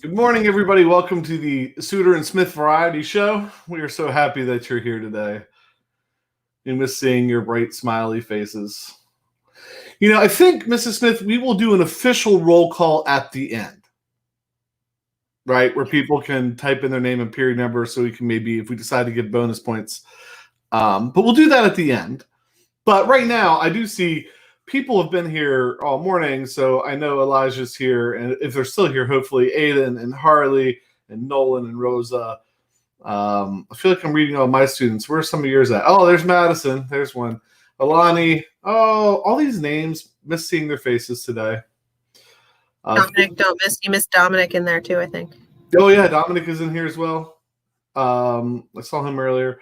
Good morning, everybody. Welcome to the Suter and Smith Variety Show. We are so happy that you're here today. We miss seeing your bright, smiley faces. You know, I think, Mrs. Smith, we will do an official roll call at the end, right? Where people can type in their name and period number so we can maybe, if we decide to give bonus points. But we'll do that at the end. But right now, I do see people have been here all morning, so I know Elijah's here, and if they're still here, hopefully Aiden and Harley and Nolan and Rosa. I feel like I'm reading all my students. Where's some of yours at? Oh, there's Madison. There's one. Alani. Oh, all these names. Miss seeing their faces today. Dominic, don't miss. You missed Dominic in there too, I think. Oh yeah, Dominic is in here as well. I saw him earlier.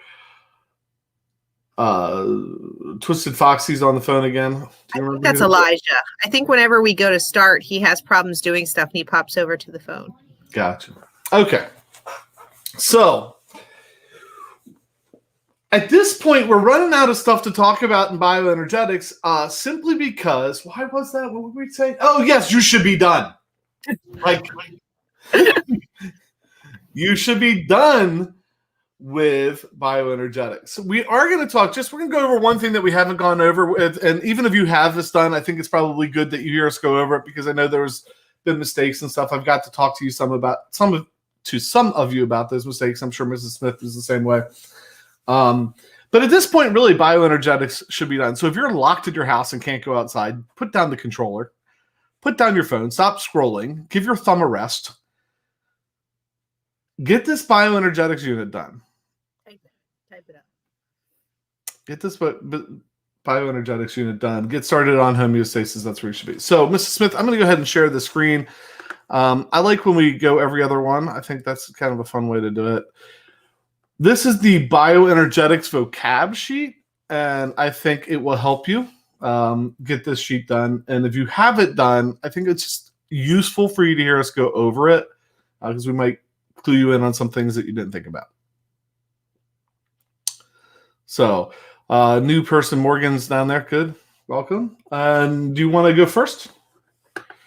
Twisted Foxy's on the phone again. I think that's Elijah. I think whenever we go to start, he has problems doing stuff and he pops over to the phone. Gotcha. Okay. So at this point, we're running out of stuff to talk about in bioenergetics, simply because, why was that? What were we saying? Oh, yes, you should be done. Like, you should be done with bioenergetics. We are going to talk, we're going to go over one thing that we haven't gone over. And even if you have this done, I think it's probably good that you hear us go over it, because I know there's been mistakes and stuff. I've got to talk to you some of you about those mistakes. I'm sure Mrs. Smith is the same way. But at this point, really, bioenergetics should be done. So if you're locked at your house and can't go outside, put down the controller, put down your phone, stop scrolling, give your thumb a rest, get this bioenergetics unit done. Type it up. Get this bioenergetics unit done. Get started on homeostasis. That's where you should be. So, Mrs. Smith, I'm going to go ahead and share the screen. I like when we go every other one. I think that's kind of a fun way to do it. This is the Bioenergetics Vocab sheet, and I think it will help you get this sheet done. And if you have it done, I think it's just useful for you to hear us go over it, because we might clue you in on some things that you didn't think about. So, new person, Morgan's down there. Good. Welcome. Do you want to go first?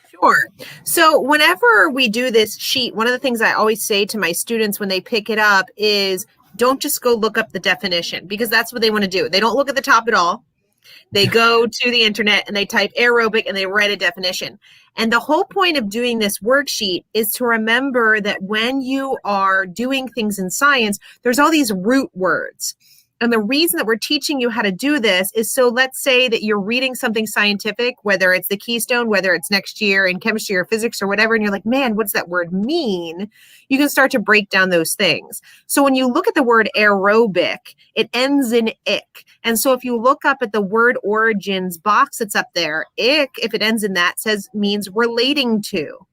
Sure. So whenever we do this sheet, one of the things I always say to my students when they pick it up is, don't just go look up the definition, because that's what they want to do. They don't look at the top at all. They go to the internet and they type aerobic and they write a definition. And the whole point of doing this worksheet is to remember that when you are doing things in science, there's all these root words. And the reason that we're teaching you how to do this is, so let's say that you're reading something scientific, whether it's the keystone, whether it's next year in chemistry or physics or whatever, and you're like, man, what's that word mean? You can start to break down those things. So when you look at the word aerobic, it ends in ic. And so if you look up at the word origins box that's up there, ic, if it ends in that, means relating to.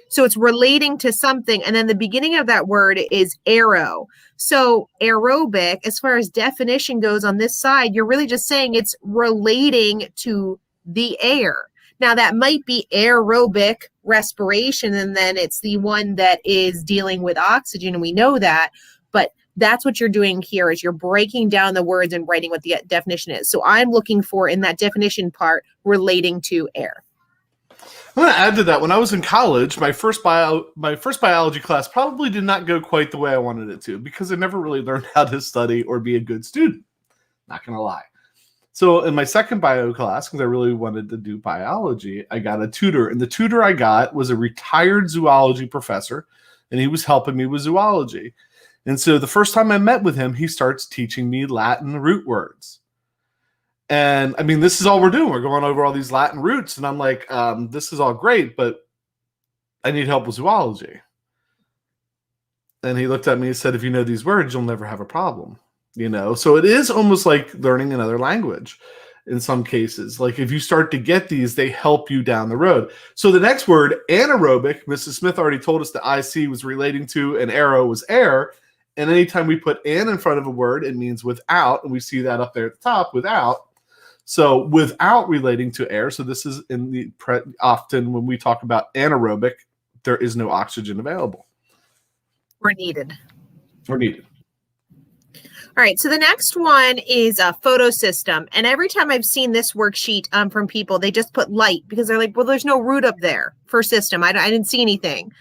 So it's relating to something. And then the beginning of that word is aero. So aerobic, as far as definition goes on this side, you're really just saying it's relating to the air. Now that might be aerobic respiration, and then it's the one that is dealing with oxygen, and we know that. But that's what you're doing here, is you're breaking down the words and writing what the definition is. So I'm looking for, in that definition part, relating to air. I'm going to add to that. When I was in college, my first biology class probably did not go quite the way I wanted it to, because I never really learned how to study or be a good student. Not going to lie. So in my second bio class, because I really wanted to do biology, I got a tutor. And the tutor I got was a retired zoology professor, and he was helping me with zoology. And so the first time I met with him, he starts teaching me Latin root words. And I mean, this is all we're doing. We're going over all these Latin roots. And I'm like, this is all great, but I need help with zoology. And he looked at me and said, if you know these words, you'll never have a problem. You know, so it is almost like learning another language in some cases. Like if you start to get these, they help you down the road. So the next word, anaerobic, Mrs. Smith already told us the IC was relating to, and aero was air. And anytime we put an in front of a word, it means without. And we see that up there at the top, without. So without relating to air, so this is in the often when we talk about anaerobic, there is no oxygen available. Or needed. Or needed. All right, so the next one is a photosystem. And every time I've seen this worksheet from people, they just put light because they're like, well, there's no root up there for system. I didn't see anything.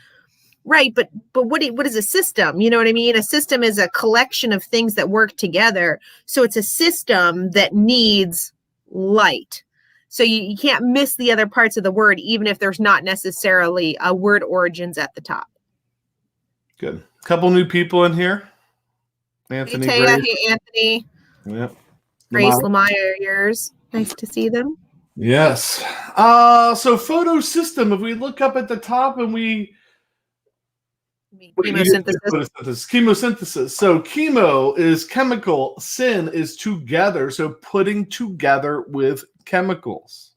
Right, but what is a system? You know what I mean? A system is a collection of things that work together. So it's a system that needs light. So you can't miss the other parts of the word, even if there's not necessarily a word origins at the top. Good. Couple new people in here. Anthony, Hey, Taya, Grace. hey, Anthony, Yep. Grace, Lamont. Lamaya, yours. Nice to see them. Yes. So photosystem, if we look up at the top and we Chemosynthesis. Chemosynthesis. So chemo is chemical, syn is together, so putting together with chemicals.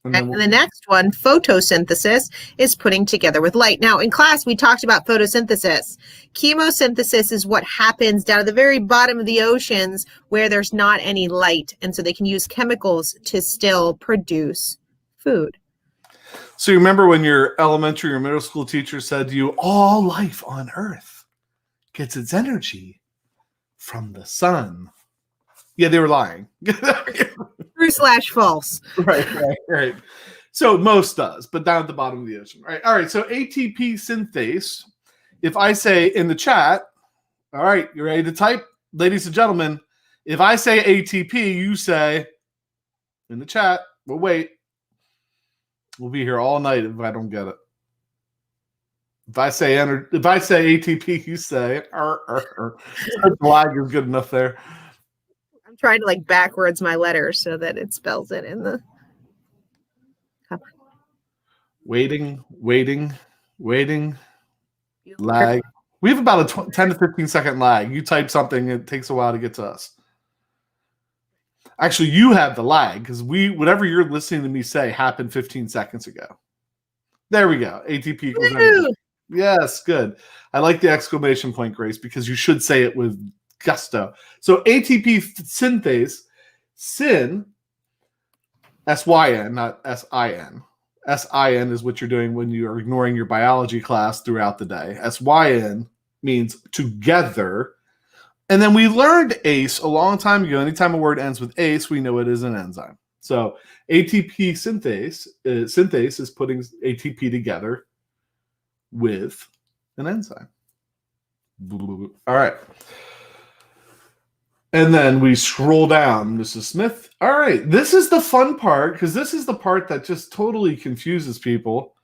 And the next one, photosynthesis, is putting together with light. Now, in class, we talked about photosynthesis. Chemosynthesis is what happens down at the very bottom of the oceans where there's not any light. And so they can use chemicals to still produce food. So you remember when your elementary or middle school teacher said to you, all life on Earth gets its energy from the sun. Yeah, they were lying. True/false. Right. So most does, but down at the bottom of the ocean. Right. All right. So ATP synthase. If I say in the chat, all right, you ready to type? Ladies and gentlemen, if I say ATP, you say in the chat, we'll wait. We'll be here all night if I don't get it. If I say ATP, you say the lag is good enough there. I'm trying to like backwards my letters so that it spells it in the. Come on. Waiting. Lag. We have about a 10 to 15 second lag. You type something, it takes a while to get to us. Actually, you have the lag because whatever you're listening to me say happened 15 seconds ago. There we go. ATP equals energy. Yes, good. I like the exclamation point, Grace, because you should say it with gusto. So ATP synthase, syn, S-Y-N, not S-I-N. S-I-N is what you're doing when you are ignoring your biology class throughout the day. S-Y-N means together. And then we learned ACE a long time ago. Anytime a word ends with ACE, we know it is an enzyme. So ATP synthase is putting ATP together with an enzyme. All right. And then we scroll down, Mrs. Smith. All right. This is the fun part because this is the part that just totally confuses people.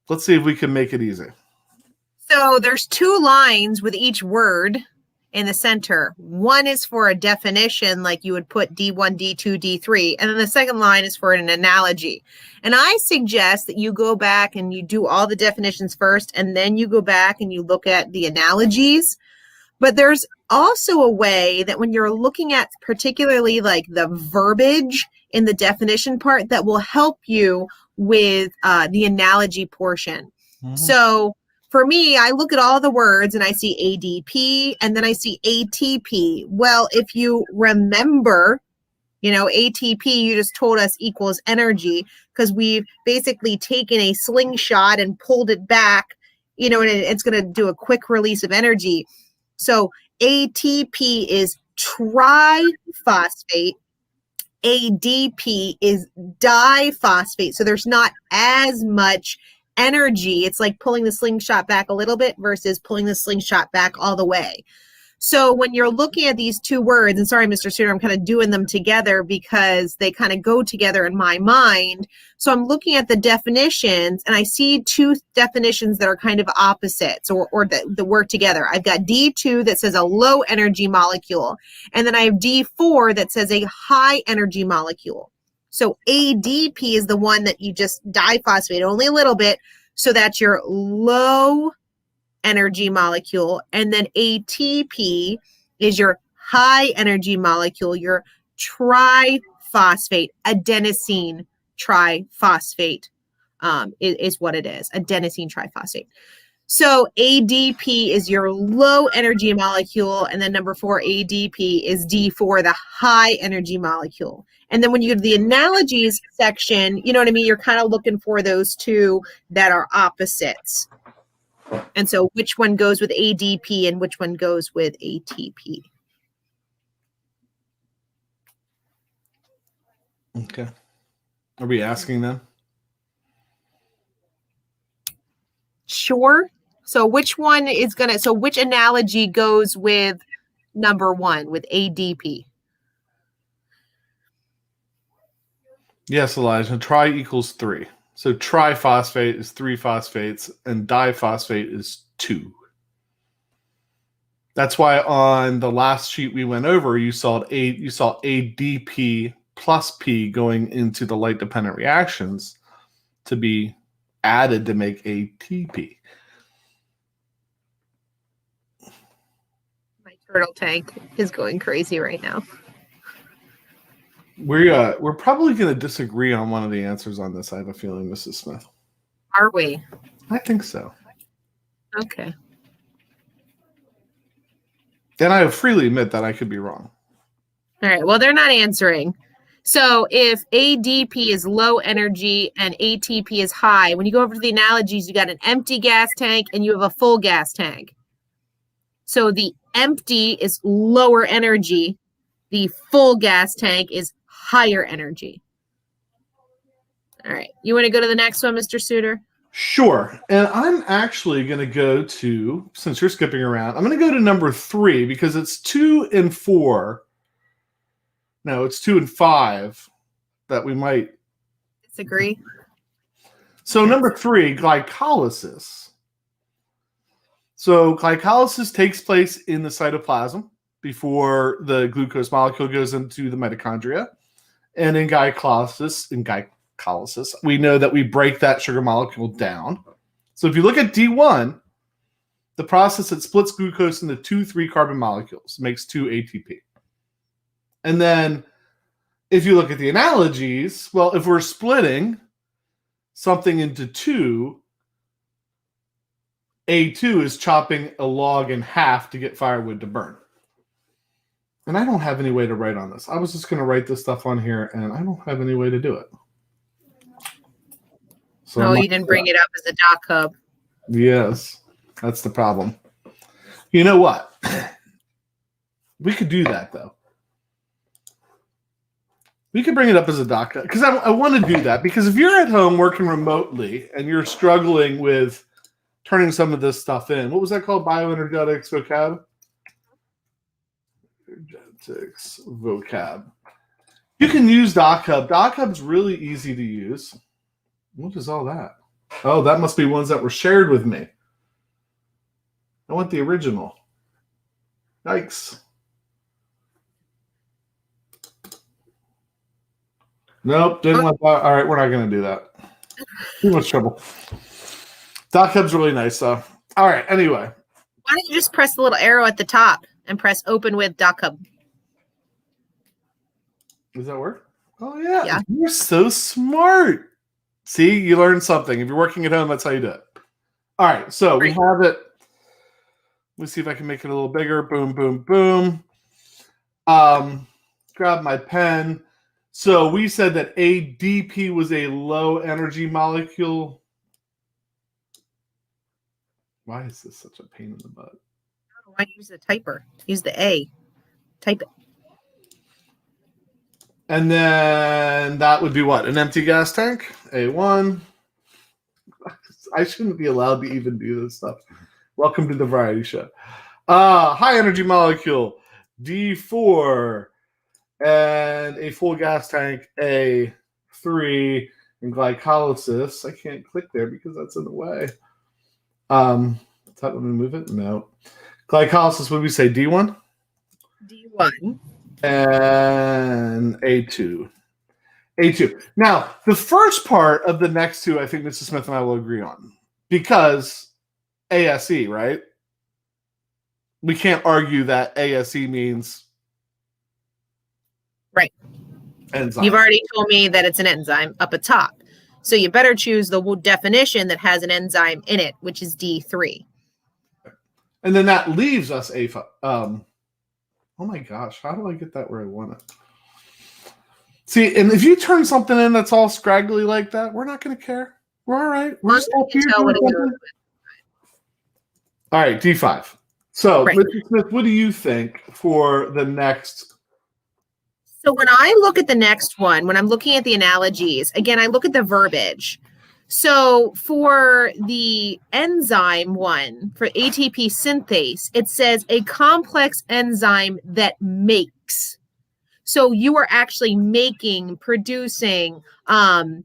Let's see if we can make it easy. So there's 2 lines with each word in the center. One is for a definition, like you would put D1, D2, D3. And then the second line is for an analogy. And I suggest that you go back and you do all the definitions first, and then you go back and you look at the analogies. But there's also a way that when you're looking at particularly like the verbiage in the definition part that will help you with the analogy portion. Mm-hmm. So for me, I look at all the words and I see ADP and then I see ATP. Well, if you remember, ATP, you just told us equals energy because we've basically taken a slingshot and pulled it back, and it's going to do a quick release of energy. So ATP is triphosphate. ADP is diphosphate. So there's not as much energy. It's like pulling the slingshot back a little bit versus pulling the slingshot back all the way. So when you're looking at these 2 words, and sorry, Mr. Suter, I'm kind of doing them together because they kind of go together in my mind. So I'm looking at the definitions and I see 2 definitions that are kind of opposites or that work together. I've got D2 that says a low energy molecule, and then I have D4 that says a high energy molecule. So ADP is the one that you just diphosphate only a little bit. So that's your low energy molecule. And then ATP is your high energy molecule, your triphosphate, adenosine triphosphate is what it is, adenosine triphosphate. So ADP is your low energy molecule. And then number 4, ADP is D4, the high energy molecule. And then when you go to the analogies section, you know what I mean? You're kind of looking for those 2 that are opposites. And so which one goes with ADP and which one goes with ATP? Okay. Are we asking them? sure. So which one is so which analogy goes with number 1 with ADP? Yes, Elijah. Tri equals 3. So triphosphate is 3 phosphates and diphosphate is 2. That's why on the last sheet we went over, you saw ADP plus P going into the light dependent reactions to be added to make ATP. My turtle tank is going crazy right now. We're probably going to disagree on one of the answers on this. I have a feeling, Mrs. Smith. Are we? I think so. Okay. And I freely admit that I could be wrong. All right. Well, they're not answering. So if ADP is low energy and ATP is high, when you go over to the analogies, you got an empty gas tank and you have a full gas tank. So the empty is lower energy. The full gas tank is higher energy. All right. You want to go to the next one, Mr. Suter? Sure. And I'm actually going to go to, since you're skipping around, I'm going to go to number 3 because it's 2 and 4. No, it's 2 and 5 that we might disagree. So number 3, glycolysis. So glycolysis takes place in the cytoplasm before the glucose molecule goes into the mitochondria. And in glycolysis, we know that we break that sugar molecule down. So if you look at D1, the process that splits glucose into 2 3-carbon molecules makes 2 ATP. And then if you look at the analogies, well, if we're splitting something into 2, A2 is chopping a log in half to get firewood to burn. And I don't have any way to write on this. I was just going to write this stuff on here, and I don't have any way to do it. So no, you didn't bring it up as a doc hub. Yes, that's the problem. You know what? We could do that, though. We could bring it up as a doc hub, because I want to do that. Because if you're at home working remotely and you're struggling with turning some of this stuff in, what was that called? Bioenergetics Vocab? Energetics Vocab. You can use DocHub. DocHub's really easy to use. What is all that? Oh, that must be ones that were shared with me. I want the original. Yikes. Nope, didn't want that. All right, we're not going to do that. Too much trouble. DocHub's really nice, though. All right, anyway. Why don't you just press the little arrow at the top and press open with DocHub? Does that work? Oh, yeah. Yeah. You're so smart. See, you learned something. If you're working at home, that's how you do it. All right, so we have it. Let's see if I can make it a little bigger. Boom, boom, boom. Grab my pen. So we said that ADP was a low energy molecule. Why is this such a pain in the butt? Why use the typer? Use the A. Type it. And then that would be what? An empty gas tank? A1. I shouldn't be allowed to even do this stuff. Welcome to the variety show. High energy molecule, D4. And a full gas tank, A3. And glycolysis. I can't click there because that's in the way. Is that when we move it? No. Glycolysis, what did we say? D1? D1. And A2. A2. Now, the first part of the next two, I think Mrs. Smith and I will agree on. Because ASE, right? We can't argue that ASE means right. Enzyme. You've already told me that it's an enzyme up at top. So you better choose the definition that has an enzyme in it, which is D3. And then that leaves us oh my gosh, how do I get that where I want it? See, and if you turn something in that's all scraggly like that, we're not going to care. We're all right. We're just up here. All right, D5. So, right. Mr. Smith, what do you think for the next? So when I look at the next one, when I'm looking at the analogies, again, I look at the verbiage. So for the enzyme one, for ATP synthase, it says a complex enzyme that makes. So you are actually making, producing. And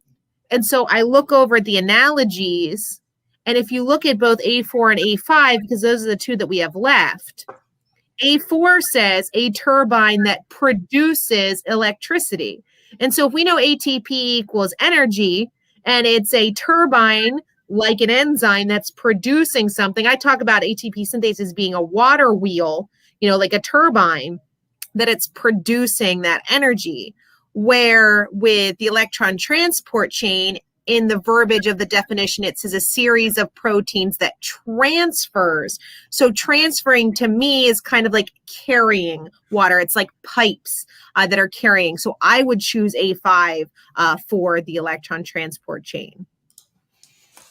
so I look over at the analogies, and if you look at both A4 and A5, because those are the two that we have left, A4 says a turbine that produces electricity. And so if we know ATP equals energy, and it's a turbine like an enzyme that's producing something, I talk about ATP synthase as being a water wheel, like a turbine, that it's producing that energy. Where with the electron transport chain, in the verbiage of the definition, it says a series of proteins that transfers. So transferring to me is kind of like carrying water. It's like pipes that are carrying. So I would choose A5 for the electron transport chain.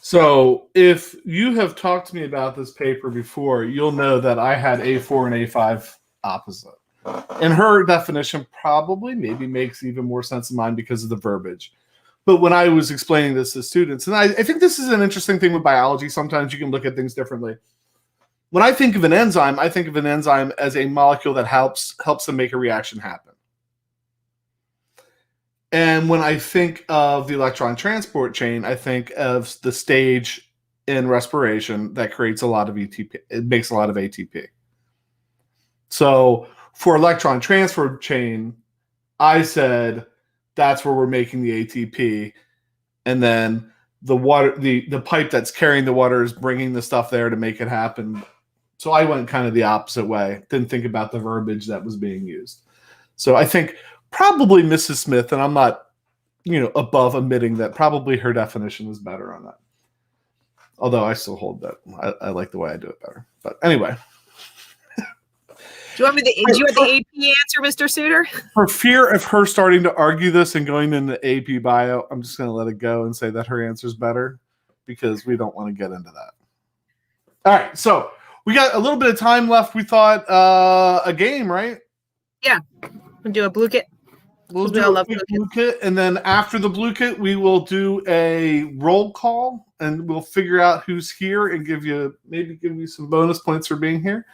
So if you have talked to me about this paper before, you'll know that I had A4 and A5 opposite. And her definition probably maybe makes even more sense than mine because of the verbiage. But when I was explaining this to students, and I think this is an interesting thing with biology, sometimes you can look at things differently. When I think of an enzyme, I think of an enzyme as a molecule that helps them make a reaction happen. And when I think of the electron transport chain, I think of the stage in respiration that creates a lot of ATP. It makes a lot of ATP. So for electron transfer chain, I said that's where we're making the ATP, and then the water, the pipe that's carrying the water is bringing the stuff there to make it happen. So I went kind of the opposite way. Didn't think about the verbiage that was being used. So I think probably Mrs. Smith, and I'm not, above admitting that probably her definition was better on that. Although I still hold that I like the way I do it better. But anyway. Do you want the AP answer, Mr. Suter? For fear of her starting to argue this and going into AP Bio, I'm just going to let it go and say that her answer is better because we don't want to get into that. All right, so we got a little bit of time left. We thought a game, right? Yeah, we'll do a blue kit. We'll do a blue kit, and then after the blue kit, we will do a roll call, and we'll figure out who's here and give you some bonus points for being here.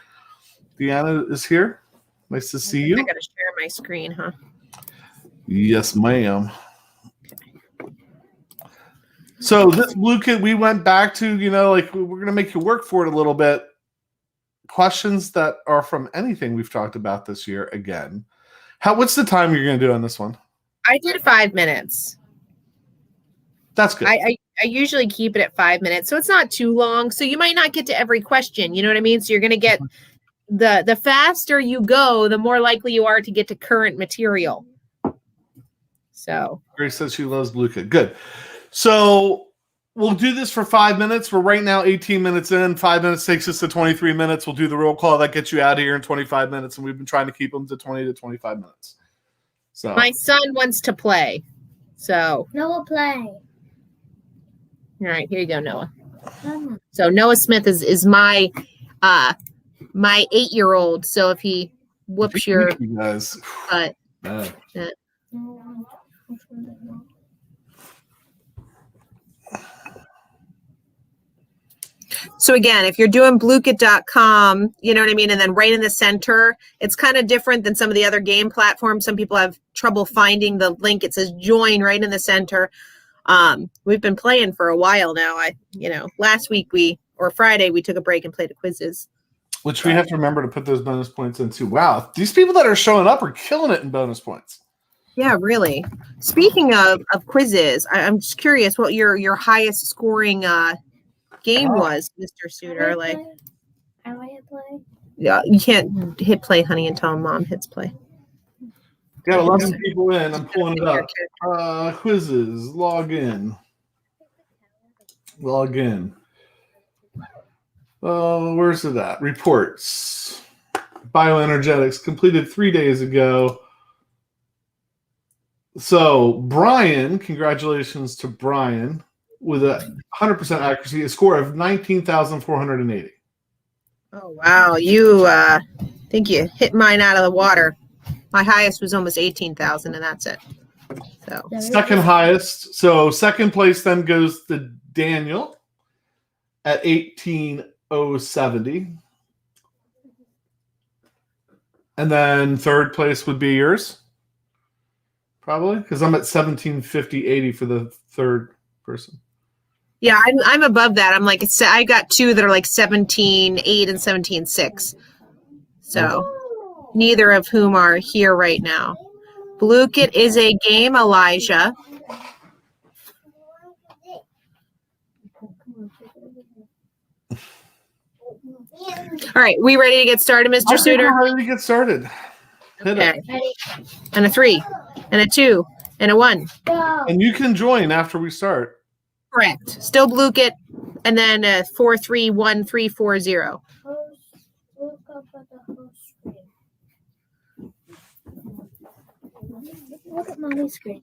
Deanna is here. Nice to see you. I got to share my screen, huh? Yes, ma'am. So this blue kit, we went back to, we're going to make you work for it a little bit. Questions that are from anything we've talked about this year again. What's the time you're going to do on this one? I did 5 minutes. That's good. I usually keep it at 5 minutes, so it's not too long. So you might not get to every question. You know what I mean? So you're going to get the faster you go, the more likely you are to get to current material. So Grace says she loves blue kit. Good. So we'll do this for 5 minutes. We're right now 18 minutes in. 5 minutes takes us to 23 minutes. We'll do the roll call. That gets you out of here in 25 minutes. And we've been trying to keep them to 20 to 25 minutes. So my son wants to play. So Noah play. All right, here you go, Noah. So Noah Smith is my 8-year-old. So if he whoops your guys. butt. So again, if you're doing bluekit.com, you know what I mean? And then right in the center, it's kind of different than some of the other game platforms. Some people have trouble finding the link. It says join right in the center. We've been playing for a while now. Last week Friday, we took a break and played the quizzes. Which we have to remember to put those bonus points into. Wow, these people that are showing up are killing it in bonus points. Yeah, really. Speaking of quizzes, I'm just curious what your highest scoring game was, Mr. Suter. How do I hit play? Yeah, you can't hit play, honey, until mom hits play. Got 11 people in. I'm pulling it up. Quizzes. Log in. Where's it at? Reports. Bioenergetics completed 3 days ago. So Brian, congratulations to Brian with a 100% accuracy, a score of 19,480. Oh wow, you think you hit mine out of the water. My highest was almost 18,000, and that's it. So Second highest. So second place then goes to Daniel at 18,070. And then third place would be yours. Probably. Because I'm at 1750.80 for the third person. yeah, I'm above that. I'm like, I got two that are like 17.8 and 17.6. So neither of whom are here right now. Blue-Kit is a game, Elijah. All right, we ready to get started, Mr. I think Suter? we're ready to get started. Hit Okay. it. And a 3, and a 2, and a 1. Go. And you can join after we start. Correct. Still Blue-Kit, and then 4, 3, 1, 3, 4, 0. Look up at the host screen. Look at mommy's screen.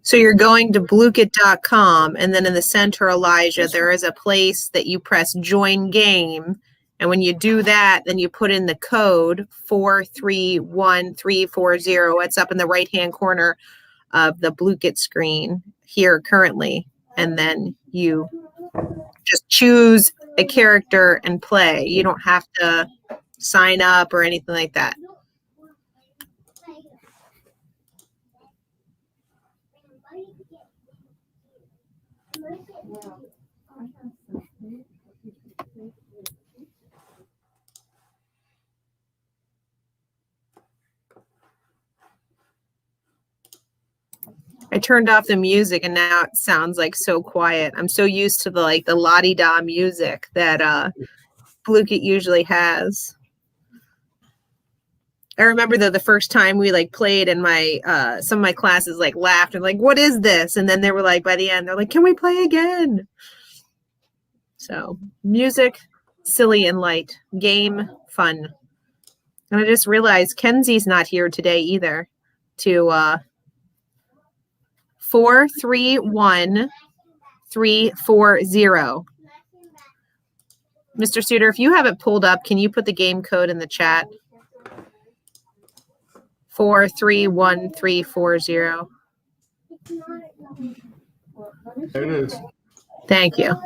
So you're going to bluekit.com, and then in the center, Elijah, there is a place that you press join game. And when you do that, then you put in the code 431340. It's up in the right-hand corner of the Blue-Kit screen here currently. And then you just choose a character and play. You don't have to sign up or anything like that. I turned off the music and now it sounds like so quiet. I'm so used to the la-di-da music that Blue-Kit usually has. I remember though the first time we played and my some of my classes laughed and what is this? And then they were by the end, they're like, can we play again? So music, silly and light, game, fun. And I just realized Kenzie's not here today either to 431340. Mr. Suter, if you have it pulled up, can you put the game code in the chat? 431340. There it is. Thank you.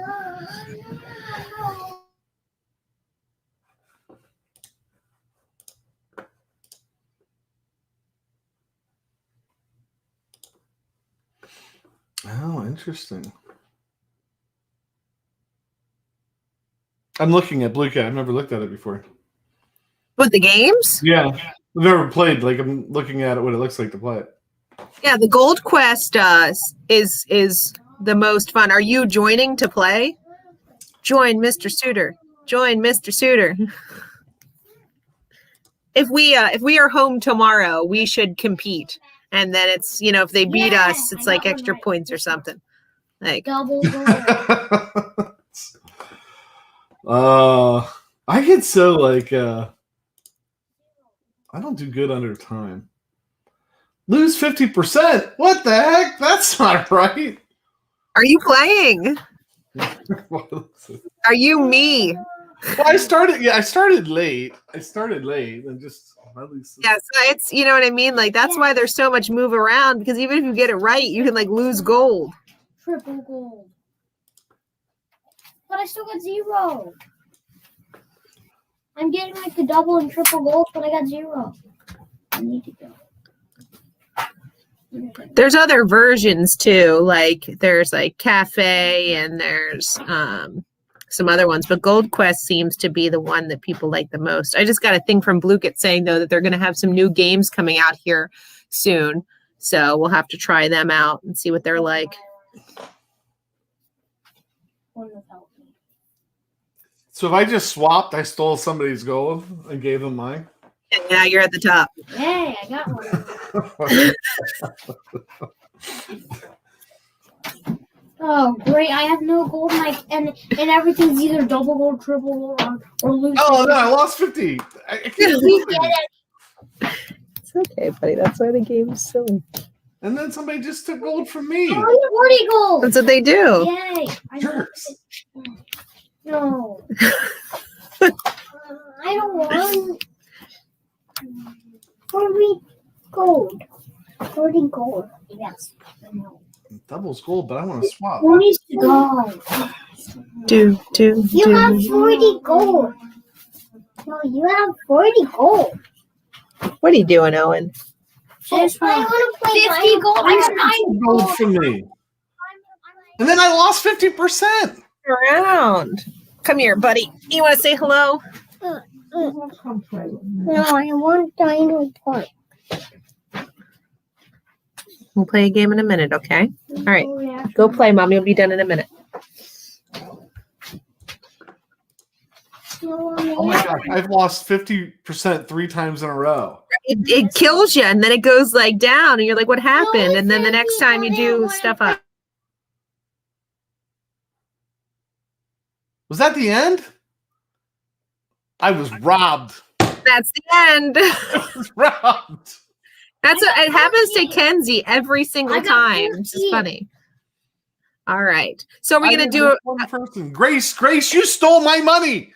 Oh, interesting. I'm looking at Blue-Kit. I've never looked at it before. With the games? Yeah. I've never played. I'm looking at it, what it looks like to play it. Yeah, the Gold Quest is the most fun. Are you joining to play? Join Mr. Suter. Join Mr. Suter. If we are home tomorrow, we should compete. And then it's, if they beat us, it's extra points or something. Double goal. I get so I don't do good under time. Lose 50%. What the heck? That's not right. Are you playing? Are you me? Well, I started late. And just Yeah, so it's, you know what I mean? That's why there's so much move around, because even if you get it right, you can lose gold. Triple gold. But I still got 0. I'm getting the double and triple goals, but I got 0. I need to go. There's other versions too. There's Cafe and there's some other ones, but Gold Quest seems to be the one that people like the most. I just got a thing from Blue-Kit saying though that they're going to have some new games coming out here soon. So we'll have to try them out and see what they're like. So if I just swapped, I stole somebody's gold and gave them mine. And now you're at the top. Yay, I got one. Oh, great. I have no gold, and everything's either double gold, triple gold, or lose. Oh, no, I lost 50. I can't We get it. It's okay, buddy. That's why the game is silly. And then somebody just took gold from me. I want 40 gold. That's what they do. Yay. Jerks. No. I don't want 40 gold. 40 gold. Yes. Doubles gold, but I want to swap. 40 gold. You have 40 gold. No, you have 40 gold. What are you doing, Owen? I want to play 50 gold. I got 9 Gold from me. And then I lost 50%. Around. Come here, buddy. You want to say hello? No, I want Dino Park. We'll play a game in a minute, okay? All right. Go play, Mommy. Will be done in a minute. Oh my gosh, I've lost 50% 3 times in a row. It kills you, and then it goes like down, and you're like, what happened? And then the next time you do stuff up. Was that the end? I was robbed. That's the end. I was robbed. That's what it happens to Kenzie every single I got time. It's just 14. funny. All right. So we're gonna I do only it. one person. Grace, you stole my money.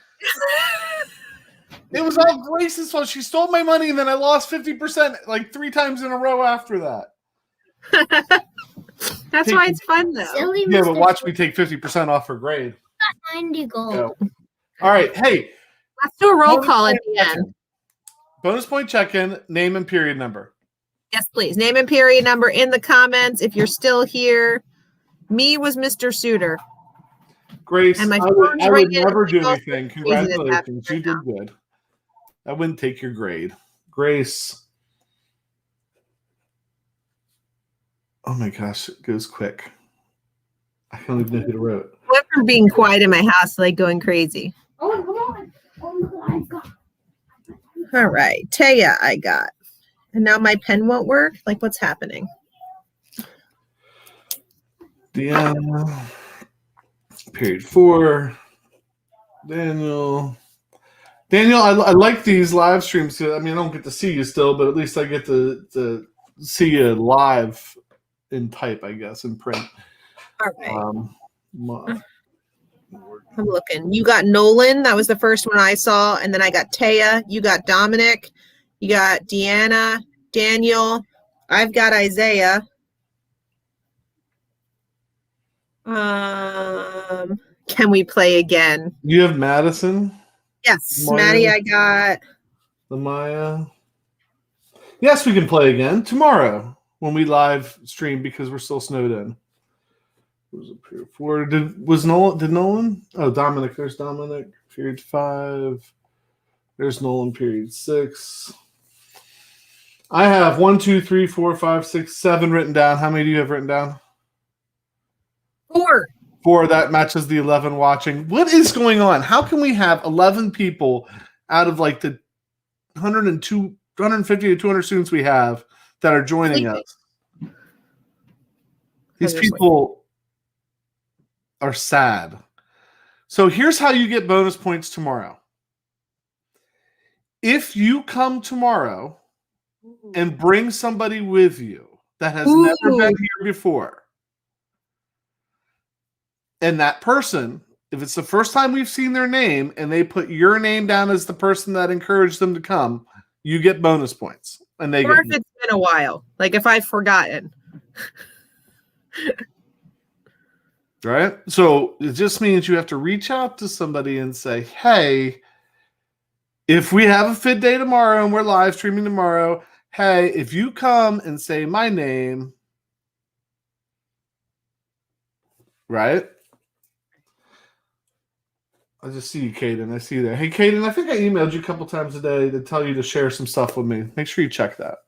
It was all Grace's fault. She stole my money, and then I lost 50% like 3 times in a row after that. That's why it's fun though. Silly Yeah, but Mr. watch me take 50% off her grade. 90 gold. Go. All right. Hey, Let's do a roll bonus call at point the check-in. end. Bonus point check-in, name and period number. Yes, please. Name and period number in the comments if you're still here. Me was Mr. Suitor. Grace, And my I phone's would ringing. never do It's also anything. crazy that's Congratulations. You happening did good. I wouldn't take your grade. Grace. Oh my gosh, it goes quick. I don't even know who to wrote. I went from being quiet in my house to like going crazy. Oh, come on. Oh, I got. All right. Taya, I got. And now my pen won't work? Like, what's happening? Deanna. Period 4. Daniel. I like these live streams. I mean, I don't get to see you still, but at least I get to see you live in type, I guess, in print. All right. I'm I'm looking. You got Nolan. That was the first one I saw. And then I got Taya. You got Dominic. You got Deanna. Daniel. I've got Isaiah. Can we play again? You have Madison, Yes. Maya. Maddie, I got. the Maya. Yes, we can play again tomorrow when we live stream because we're still snowed in. Was it period 4? Did Nolan? Oh, Dominic. There's Dominic. Period 5. There's Nolan. Period 6. I have 1, 2, 3, 4, 5, 6, 7 written down. How many do you have written down? 4. 4. That matches the 11 watching. What is going on? How can we have 11 people out of like the 150 to 200 students we have that are joining us? These people are sad. So here's how you get bonus points tomorrow. If you come tomorrow and bring somebody with you that has never been here before, and that person, if it's the first time we've seen their name and they put your name down as the person that encouraged them to come, you get bonus points. And they Or get if it's been a while. Like if I've forgotten. right? So it just means you have to reach out to somebody and say, hey, if we have a fit day tomorrow and we're live streaming tomorrow, hey, if you come and say my name, right? I just see you, Kaden. I see you there. Hey, Kaden, I think I emailed you a couple times today to tell you to share some stuff with me. Make sure you check that.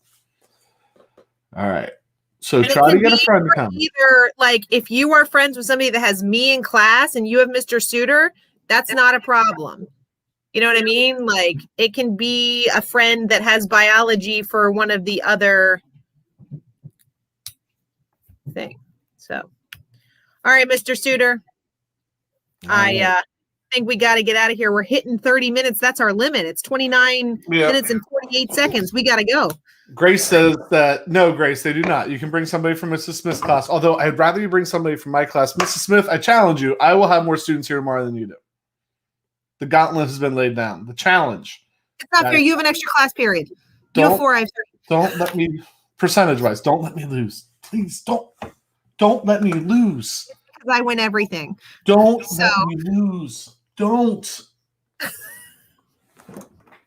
All right. So And it try to can get a be friend to for come. Either like if you are friends with somebody that has me in class and you have Mr. Suitor, that's not a problem. You know what I mean? Like it can be a friend that has biology for one of the other thing. So, all right, Mr. Suitor. I think we got to get out of here. We're hitting 30 minutes. That's our limit. It's 29 minutes and 48 seconds. We got to go. Grace says that no, Grace, they do not. You can bring somebody from Mrs. Smith's class. Although I'd rather you bring somebody from my class. Mrs. Smith, I challenge you. I will have more students here tomorrow than you do. The gauntlet has been laid down. The challenge. It's not fair. You have an extra class period. You have 4, I have 3. Don't let me, percentage-wise, don't let me lose. Please don't let me lose. Because I win everything. Don't let me lose. Don't.